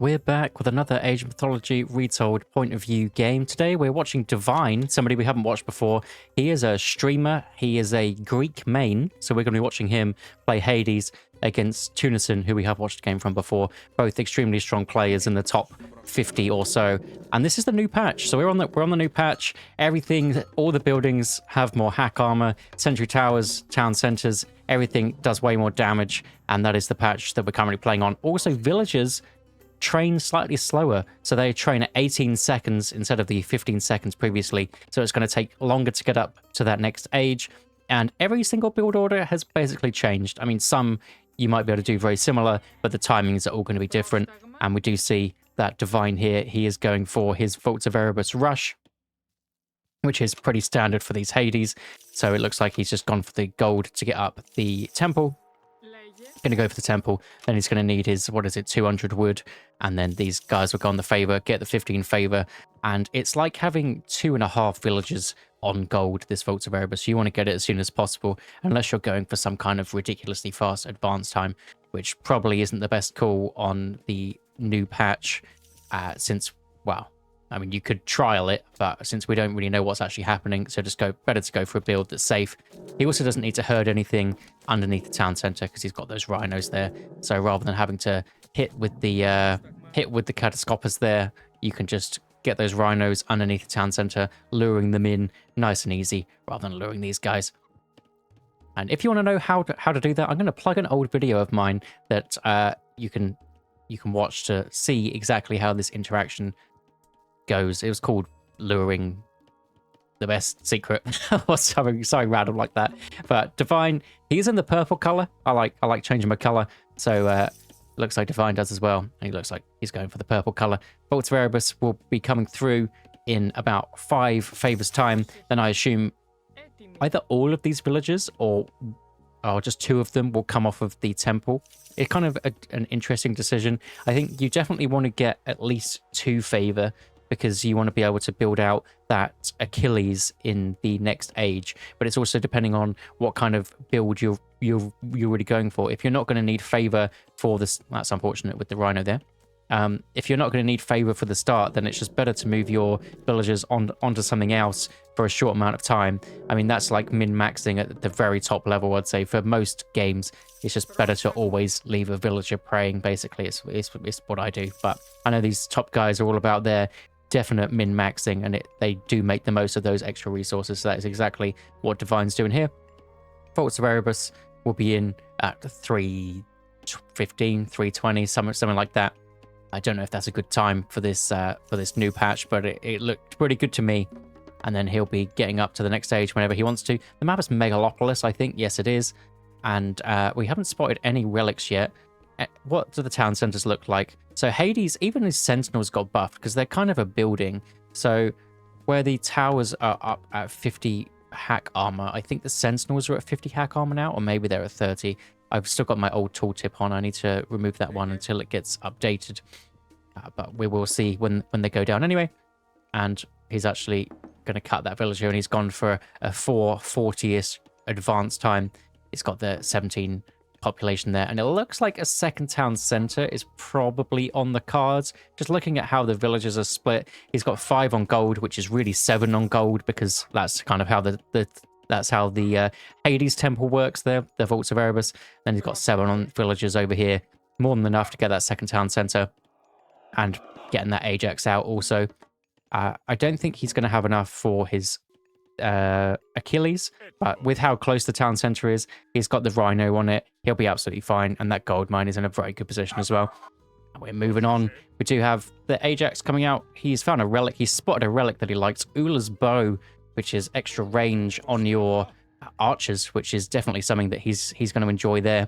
We're back with another Age of Mythology Retold point of view game. Today we're watching Divine, somebody we haven't watched before. He is a streamer, he is a Greek main, so we're going to be watching him play Hades against Tunison, who we have watched a game from before. Both extremely strong players in the top 50 or so. And this is the new patch, so we're on the new patch. Everything, all the buildings have more hack armor, sentry towers, town centers, everything does way more damage, and that is the patch that we're currently playing on. Also, villagers train slightly slower, so they train at 18 seconds instead of the 15 seconds previously, so it's going to take longer to get up to that next age. And every single build order has basically changed. I mean, some you might be able to do very similar, but the timings are all going to be different. And we do see that Divine here, he is going for his Vaults of Erebus Rush, which is pretty standard for these Hades. So it looks like he's just gone for the gold to get up the temple. Going to go for the temple, then he's going to need his, 200 wood, and then these guys will go on the favor, get the 15 favor, and it's like having 2.5 villages on gold, this Vaults of Erebus. You want to get it as soon as possible, unless you're going for some kind of ridiculously fast advance time, which probably isn't the best call on the new patch, since, well, I mean, you could trial it, but since we don't really know what's actually happening, so better to go for a build that's safe. He also doesn't need to herd anything underneath the town center because he's got those rhinos there. So rather than having to hit with the catastrophes there, you can just get those rhinos underneath the town center, luring them in nice and easy, rather than luring these guys. And if you want to know how to do that, I'm going to plug an old video of mine that you can watch to see exactly how this interaction goes. It was called Luring the Best Secret or something random like that. But Divine, he's in the purple color. I like changing my color, so looks like Divine does as well, and he looks like he's going for the purple color. Vaults of Erebus will be coming through in about 5 favors time. Then I assume either all of these villagers or just 2 of them will come off of the temple. It's kind of an interesting decision. I think you definitely want to get at least 2 favor, because you want to be able to build out that Achilles in the next age. But it's also depending on what kind of build you're really going for. If you're not going to need favor for this, that's unfortunate with the rhino there. If you're not going to need favor for the start, then it's just better to move your villagers onto something else for a short amount of time. I mean, that's like min-maxing at the very top level, I'd say. For most games, it's just better to always leave a villager praying, basically. It's what I do. But I know these top guys are all about their definite min-maxing, and they do make the most of those extra resources. So that is exactly what Divine's doing here. Vaults of Erebus will be in at 315, 320, something like that. I don't know if that's a good time for this new patch, but it looked pretty good to me. And then he'll be getting up to the next stage whenever he wants to. The map is Megalopolis, I think. Yes, it is. And we haven't spotted any relics yet. What do the town centers look like? So Hades, even his sentinels got buffed because they're kind of a building. So where the towers are up at 50 hack armor, I think the sentinels are at 50 hack armor now, or maybe they're at 30. I've still got my old tooltip on. I need to remove that one until it gets updated. But we will see when they go down anyway. And he's actually going to cut that villager, and he's gone for a 440-ish advance time. He's got the 17 population there, and it looks like a second town center is probably on the cards. Just looking at how the villages are split, he's got 5 on gold, which is really 7 on gold, because that's kind of how the Hades temple works there, the Vaults of Erebus. Then he's got 7 on villagers over here, more than enough to get that second town center and getting that Ajax out also. I don't think he's going to have enough for his Achilles, but with how close the town center is, he's got the rhino on it, he'll be absolutely fine, and that gold mine is in a very good position as well. And we're moving on. We do have the Ajax coming out. He's found a relic. He's spotted a relic that he likes, Ula's bow, which is extra range on your archers, which is definitely something that he's going to enjoy there.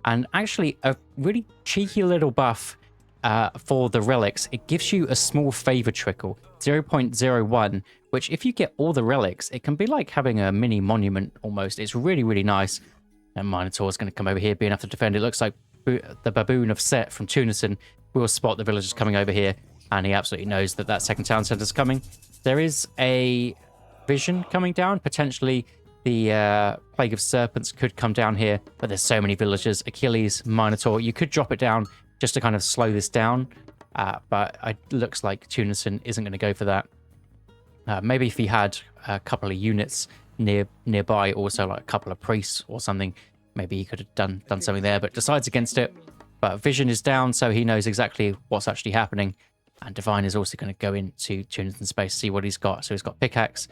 And actually a really cheeky little buff for the relics. It gives you a small favor trickle, 0.01, which if you get all the relics, it can be like having a mini monument almost. It's really, really nice. And Minotaur's going to come over here, being able to defend. It looks like the baboon of Set from Tunison will spot the villagers coming over here, and he absolutely knows that second town center is coming. There is a vision coming down. Potentially the Plague of Serpents could come down here, but there's so many villagers. Achilles, Minotaur. You could drop it down just to kind of slow this down. But it looks like Tunison isn't going to go for that. Maybe if he had a couple of units nearby, also like a couple of priests or something, maybe he could have done something there, but decides against it. But vision is down, so he knows exactly what's actually happening. And Divine is also going to go into Tunison's space, see what he's got. So he's got pickaxe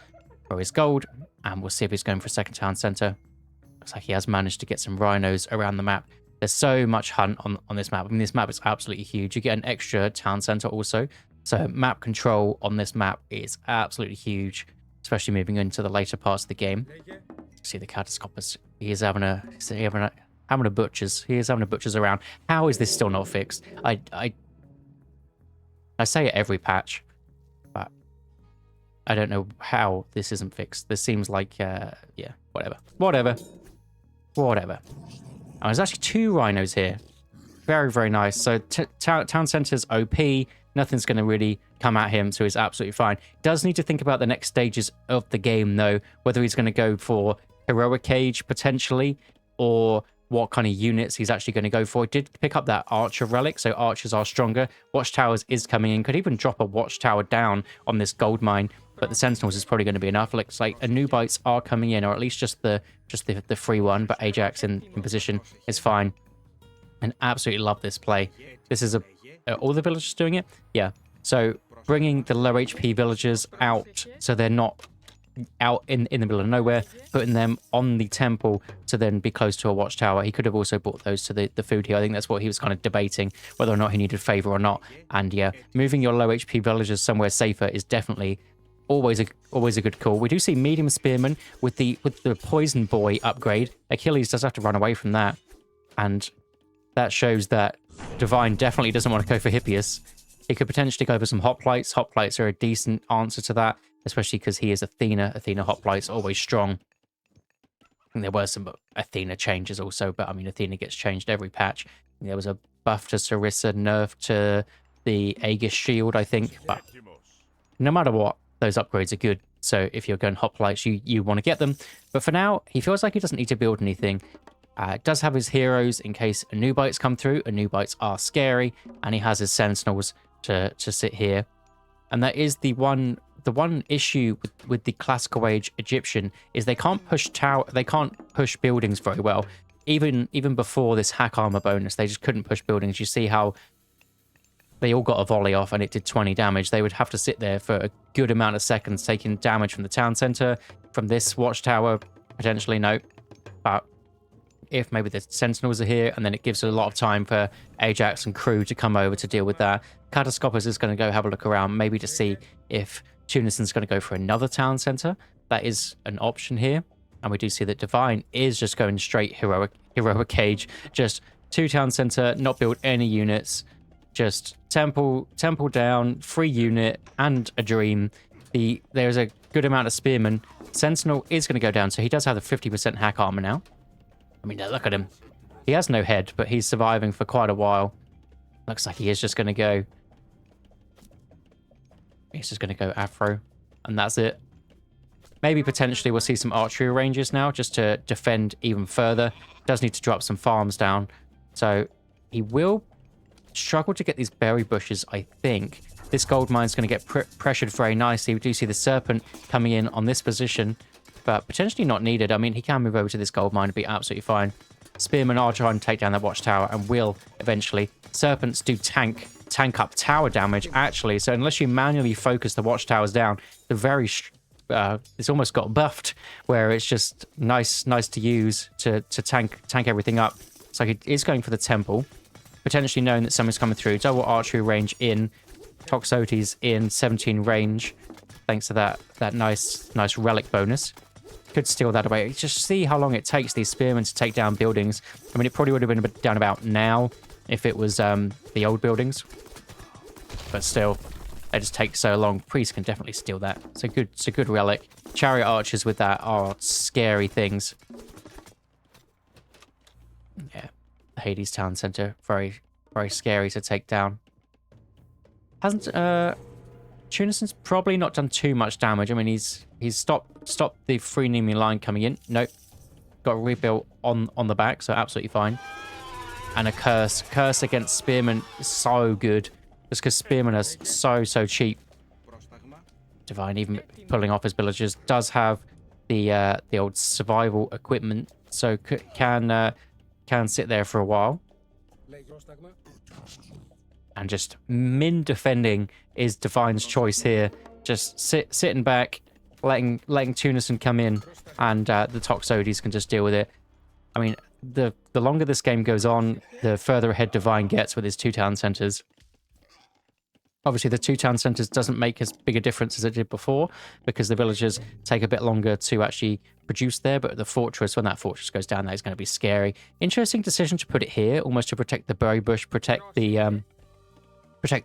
for his gold, and we'll see if he's going for a second town center. Looks like he has managed to get some rhinos around the map. There's so much hunt on this map. I mean, this map is absolutely huge. You get an extra town center also. So map control on this map is absolutely huge, especially moving into the later parts of the game. See the catastrophes. He is having a butchers. He is having a butchers around. How is this still not fixed? I say it every patch, but I don't know how this isn't fixed. This seems like, yeah, whatever. Oh, there's actually 2 rhinos here. Very, very nice. So town center's OP. Nothing's going to really come at him, so he's absolutely fine. Does need to think about the next stages of the game, though, whether he's going to go for Heroic Cage, potentially, or what kind of units he's actually going to go for. He did pick up that Archer Relic, so Archers are stronger. Watchtowers is coming in. Could even drop a Watchtower down on this gold mine, but the Sentinels is probably going to be enough. Looks like Anubites are coming in, or at least just the free one, but Ajax in position is fine. And absolutely love this play. This is all the villagers doing it? Yeah. So bringing the low HP villagers out so they're not out in the middle of nowhere, putting them on the temple to then be close to a watchtower. He could have also brought those to the food here. I think that's what he was kind of debating, whether or not he needed favor or not. And yeah, moving your low HP villagers somewhere safer is definitely always a good call. We do see medium spearmen with the poison boy upgrade. Achilles does have to run away from that, and that shows that Divine definitely doesn't want to go for Hippias. He could potentially go for some hoplites. Hoplites are a decent answer to that, especially because he is Athena. Athena hoplites always strong. I think there were some Athena changes also, but I mean, Athena gets changed every patch. There was a buff to Sarissa, nerf to the Aegis shield, I think. But no matter what, those upgrades are good. So if you're going hoplites, you want to get them. But for now, he feels like he doesn't need to build anything. Does have his heroes in case Anubites come through. Anubites are scary, and he has his sentinels to sit here. And that is the one issue with the classical age Egyptian is they can't push buildings very well. Even before this hack armor bonus, they just couldn't push buildings. You see how they all got a volley off and it did 20 damage. They would have to sit there for a good amount of seconds, taking damage from the town center, from this watchtower, potentially no. But if maybe the sentinels are here, and then it gives a lot of time for Ajax and crew to come over to deal with that. Catastrophes is going to go have a look around, maybe to see if Tunison's going to go for another town center. That is an option here. And we do see that Divine is just going straight heroic cage. Just 2 town center, not build any units. Just temple down, free unit, and a dream. There's a good amount of spearmen. Sentinel is going to go down, so he does have the 50% hack armor now. I mean, look at him. He has no head, but he's surviving for quite a while. Looks like he is just going to go. He's just going to go Afro, and that's it. Maybe potentially we'll see some archery ranges now, just to defend even further. Does need to drop some farms down. So he will struggle to get these berry bushes, I think. This gold mine's going to get pressured very nicely. We do see the serpent coming in on this position, but potentially not needed. I mean, he can move over to this gold mine and be absolutely fine. Spearmen are trying to take down that watchtower and will eventually. Serpents do tank up tower damage, actually. So unless you manually focus the watchtowers down, the very... it's almost got buffed, where it's just nice to use to tank everything up. So he is going for the temple, potentially knowing that someone's coming through. Double archery range in. Toxotes in 17 range, thanks to that nice relic bonus. Could steal that away. Just see how long it takes these spearmen to take down buildings. I mean, it probably would have been down about now if it was the old buildings. But still, they just take so long. Priest can definitely steal that. It's a good relic. Chariot archers with that are scary things. Yeah, Hades Town Center, very, very scary to take down. Hasn't Tunison's probably not done too much damage. I mean, he's stopped the free enemy line coming in. Nope. Got rebuilt on the back, so absolutely fine. And a curse against spearmen is so good. Just because Spearmen are so cheap. Divine, even pulling off his villagers, does have the old survival equipment, so can sit there for a while. And just min defending is Divine's choice here. Just sitting back, letting Tunison come in, and the Toxotes can just deal with it. I mean, the longer this game goes on, the further ahead Divine gets with his 2 town centers. Obviously, the 2 town centers doesn't make as big a difference as it did before, because the villagers take a bit longer to actually produce there, but the fortress, when that fortress goes down, that is going to be scary. Interesting decision to put it here, almost to protect the berry bush, protect the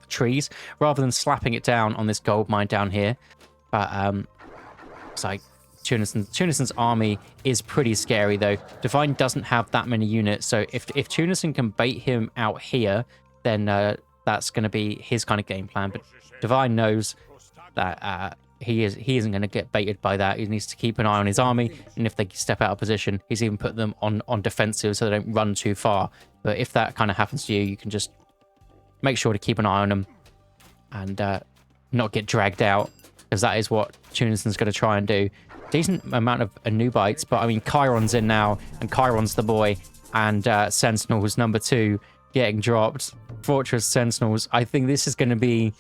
trees, rather than slapping it down on this gold mine down here. But it's like Tunison's army is pretty scary, though. Divine doesn't have that many units, so if Tunison can bait him out here, then that's going to be his kind of game plan. But Divine knows that he isn't going to get baited by that. He needs to keep an eye on his army, and if they step out of position, he's even put them on defensive so they don't run too far. But if that kind of happens to you, you can just make sure to keep an eye on them and not get dragged out, because that is what Tunison's going to try and do. Decent amount of Anubites, but I mean, Chiron's in now, and Chiron's the boy, and Sentinels number 2 getting dropped. Fortress Sentinels. I think this is going to be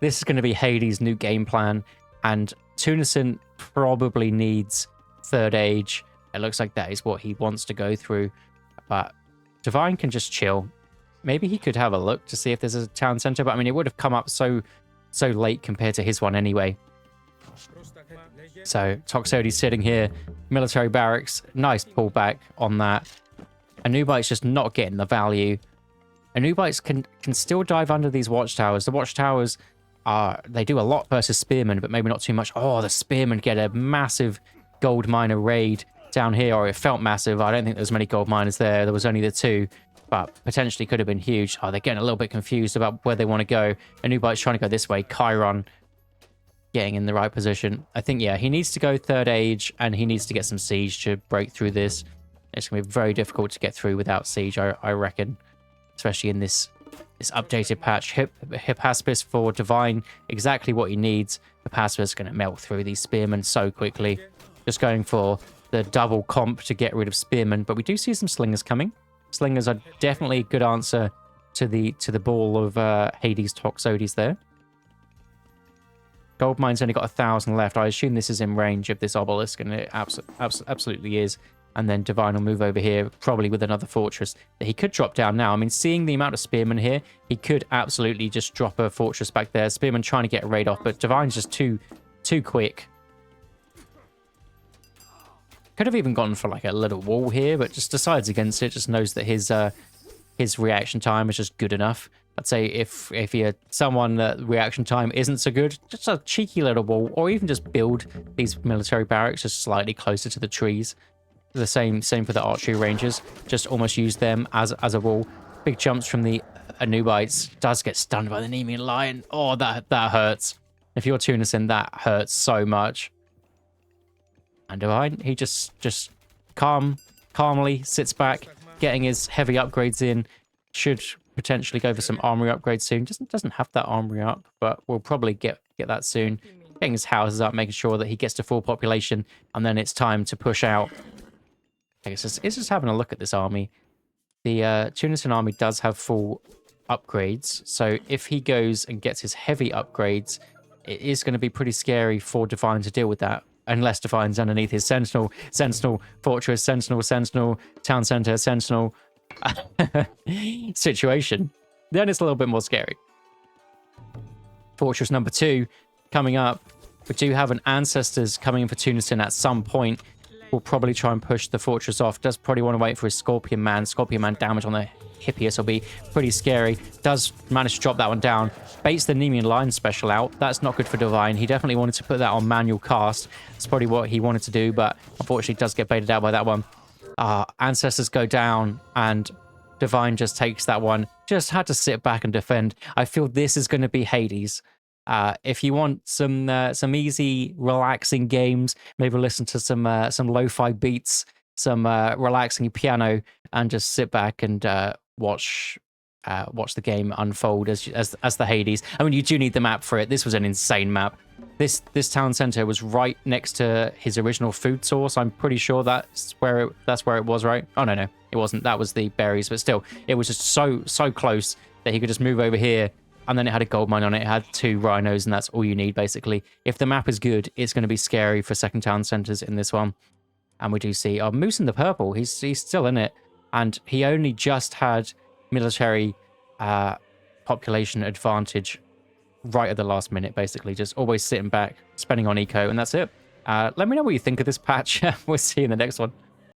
Hades' new game plan, and Tunison probably needs 3rd age. It looks like that is what he wants to go through, but Divine can just chill. Maybe he could have a look to see if there's a town center, but I mean, it would have come up so late compared to his one anyway. So Toxotes sitting here, military barracks, nice pullback on that. Anubite's just not getting the value. Anubites can still dive under these watchtowers. The watchtowers they do a lot versus spearmen, but maybe not too much. Oh, the spearmen get a massive gold miner raid down here, or it felt massive. I don't think there's many gold miners there. There was only the 2. But potentially could have been huge. Oh, they're getting a little bit confused about where they want to go. Anubite's trying to go this way. Chiron getting in the right position. I think, yeah, he needs to go 3rd age, and he needs to get some siege to break through this. It's going to be very difficult to get through without siege, I reckon. Especially in this updated patch. Hippaspis for Divine, exactly what he needs. Hippaspis is going to melt through these spearmen so quickly. Just going for the double comp to get rid of spearmen. But we do see some slingers coming. Slingers are definitely a good answer to the ball of Hades Toxotes there. Goldmine's only got 1,000 left. I assume this is in range of this obelisk, and it absolutely is. And then Divine will move over here, probably with another fortress that he could drop down now. I mean, seeing the amount of spearmen here, he could absolutely just drop a fortress back there. Spearmen trying to get a raid off, but Divine's just too quick. Could have even gone for like a little wall here, but just decides against it. Just knows that his reaction time is just good enough. I'd say if you're someone that reaction time isn't so good, just a cheeky little wall, or even just build these military barracks just slightly closer to the trees. The same for the archery rangers. Just almost use them as a wall. Big jumps from the Anubites. Does get stunned by the Nemean Lion. Oh, that hurts. If you're Tunison, that hurts so much. And Divine, he just calmly sits back, getting his heavy upgrades in. Should potentially go for some armory upgrades soon. Doesn't have that armory up, but we'll probably get that soon. Getting his houses up, making sure that he gets to full population, and then it's time to push out. I guess it's just having a look at this army. The Tunisian army does have full upgrades, so if he goes and gets his heavy upgrades, it is going to be pretty scary for Divine to deal with that. Unless Divine's underneath his Sentinel, Fortress, Sentinel, Town Center, Sentinel situation. Then it's a little bit more scary. Fortress number 2 coming up. We do have an Ancestors coming in for Tunison at some point. We'll probably try and push the fortress off. Does probably want to wait for his Scorpion Man. Scorpion Man damage on the Hippias will be pretty scary. Does manage to drop that one down. Baits the Nemean Lion special out. That's not good for Divine. He definitely wanted to put that on manual cast. That's probably what he wanted to do, but unfortunately does get baited out by that one. Ancestors go down, and Divine just takes that one. Just had to sit back and defend. I feel this is going to be Hades. If you want some easy, relaxing games, maybe listen to some lo-fi beats, some relaxing piano, and just sit back and watch watch the game unfold as the Hades. I mean, you do need the map for it. This was an insane map. This town center was right next to his original food source. I'm pretty sure that's where it was, right? Oh no, it wasn't. That was the berries, but still, it was just so close that he could just move over here. And then it had a gold mine on it. It had 2 rhinos, and that's all you need, basically. If the map is good, it's going to be scary for second town centers in this one. And we do see Moose in the purple. He's still in it, and he only just had military population advantage right at the last minute, basically. Just always sitting back, spending on eco, and that's it. Let me know what you think of this patch. We'll see you in the next one.